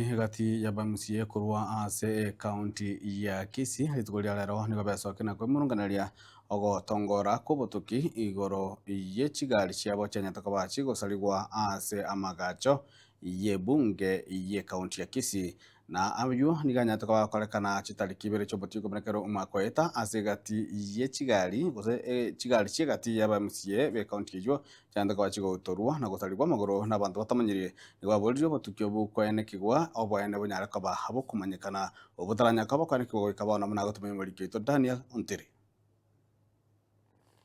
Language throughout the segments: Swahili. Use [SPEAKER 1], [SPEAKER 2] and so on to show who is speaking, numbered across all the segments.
[SPEAKER 1] Gati ya bamusiye kurwa ase county ya Kisii ritugoria rero nigo becokena kwe murunganiria ogotongora kubutuki igoro y'echigari ciabo chenyataka bachi gosarigwa ase amagacho y'ebunge ye county ya Kisii na abuyu niganyataka bakorekana chitariki ibere chobotiko brekero umakoeta ase gati y'echigari gose chigari chigati ya bamusiye be county ejo cyandaka bachi gotorwa na gosarigwa amagoro n'abantu batamanyiriye nigwaborire obotuki obukwenekigwa obwene bunyara kaba habo kumanyikana obutaranya kaba kwanekigwa ikabona muna gutumira murikito Daniel Ontiri.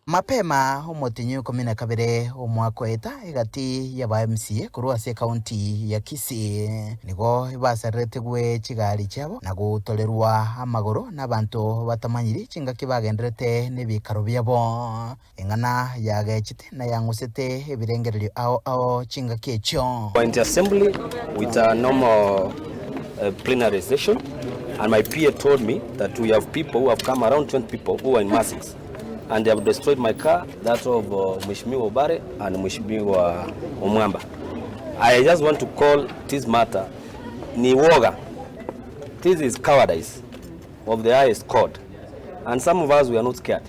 [SPEAKER 2] Mapema umutinyu 12 omwaka eta igati ya MCA kurwa ase county ya Kisii nigo basarete gwe chigari cyabo na gutolerwa amagoro n'abantu batamanyiri chingaki bagenderete n'ebikaro byabo engana yagechite na yangusete ebirengerero ao chingaki echo
[SPEAKER 3] point assembly with a normal plenary session, and my peer told me that we have people who have come around 20 people who are in massings. And they have destroyed my car, that of Mheshimiwa Obare and Mheshimiwa Omwamba. I just want to call this matter ni woga. This is cowardice of the highest court. And some of us, we are not scared.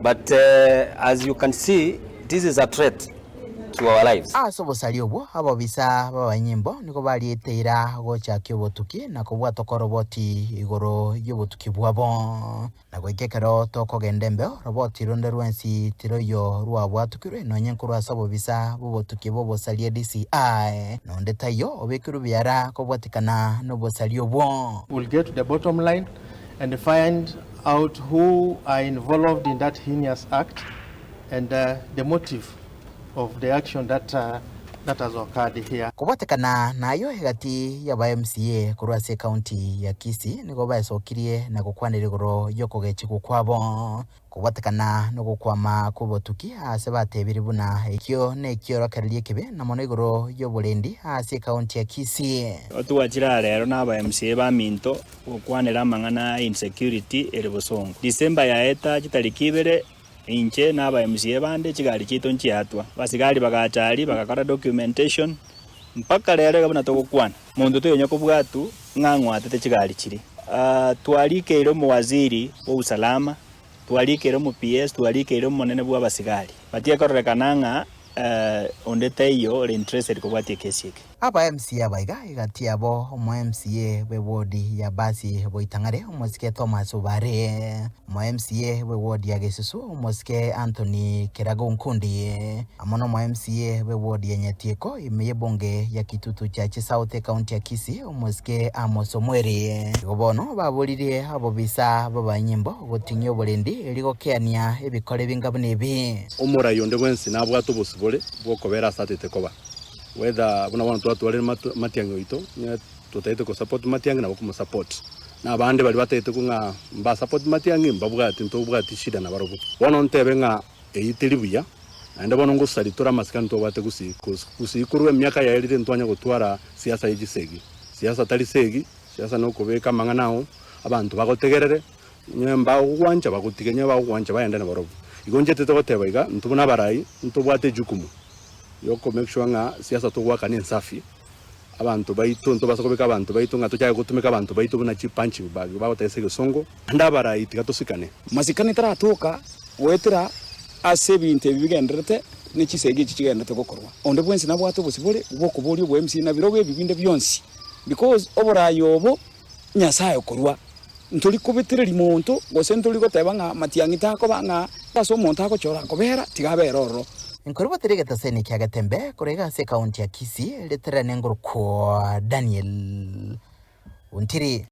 [SPEAKER 3] But as you can see, this is a threat to our lives.
[SPEAKER 2] Asobosali obwo abobisa babanyimbo niko balieteira gochakyo botuki na kubwatokoro boti igoro yobotuki bwabo na gwekekero tokogendembe roboti ronde rwensi tiroyo rwa bwatukirwe nonyenkuru asabobisa bobotuki bobosalie DCI nonde tayo obekiru byara kobwatikana nobosali obwo.
[SPEAKER 4] We'll get to the bottom line and find out who are involved in that heinous act and the motive of the action that has occurred here.
[SPEAKER 2] Kubatekana nayo hagati ya MCA kurwa se county ya Kisii nigo basokirie na gukwanira igoro yokogechi kukwabo kubatekana no gukwama kubotuki ase batebiri buna ekyo nekyo rakariye kibe na mono igoro yoburendi ase county ya Kisii
[SPEAKER 5] otwachira rero na MCA ba minto gukwanira mangana insecurity eribosongo December ya eta chitariki ibere inche n'aba MCA bande chigari chito nchiatwa basigari bagachari bagakora documentation mpaka rero gabona togokwana mundu toyonya kubwatu ngangwatete chigari chiri twalikero mu waziri wa usalama twalikero mu PS twalikero munene bwa basigari batia kororekananga ondete iyo interested kubwatie kesike
[SPEAKER 2] aba MCA baiga igati abo omo MCA we wodi ya basi boitangare omosike Thomas Obare omo MCA we wodi ya Gesusu omosike Anthony Kerago Nkundi amono omo MCA we wodi ya Nyatieko imeye bonge ya Kitutu cha South County ya Kisii omosike Amos Omweri gobono babolire abo bisa babanyimbo gotinyo bolendi eligo keania ebikore bingabunebi
[SPEAKER 6] omurayo ndegwensi nabwato bosibole bwokobera satete koba whether buna wana twatwale matiango ito nya tutaite ko support matiango nabo kuma support na bande bali bataite kunga mba support matiango mbabwati ntobwati shida na barobo wono ntebe nga eyitelibuya anda bono ngusali tora masikani to bwate kusikurwe myaka ya elite ntwanya gutwara siasa yigisegi siasa tali segi siasa no kubeka manganao abantu bagotegerere nyamba uwanja bagutikenya bagwanja bayenda na barobo igonje tetoteba iga ntubuna barayi ntubwate jukumu yoko make sure nga siasa to waka ni safi abantu baito ntobasa kubeka abantu baito nga tojaye gutumika abantu baito buna chipanchi bag batayese gesongo ndabara itikatosikane
[SPEAKER 7] masikani taratoka wetira ase binte bigenderete n'ikisege kikigendete gokorwa onde bwensi nabwato busibole uboko boli bwo MC na birobe bibinde byonsi because oborayo obo nyasaye okorwa ntuli kubitire limonto gose ntuli goteba nga matiangita ko banga taso monta ko chora ko bera tigaberoro
[SPEAKER 2] Nkoroba terigeta seni kia gatembe kurega se county ya Kisii leterane ngoro kwa Daniel Ontiri.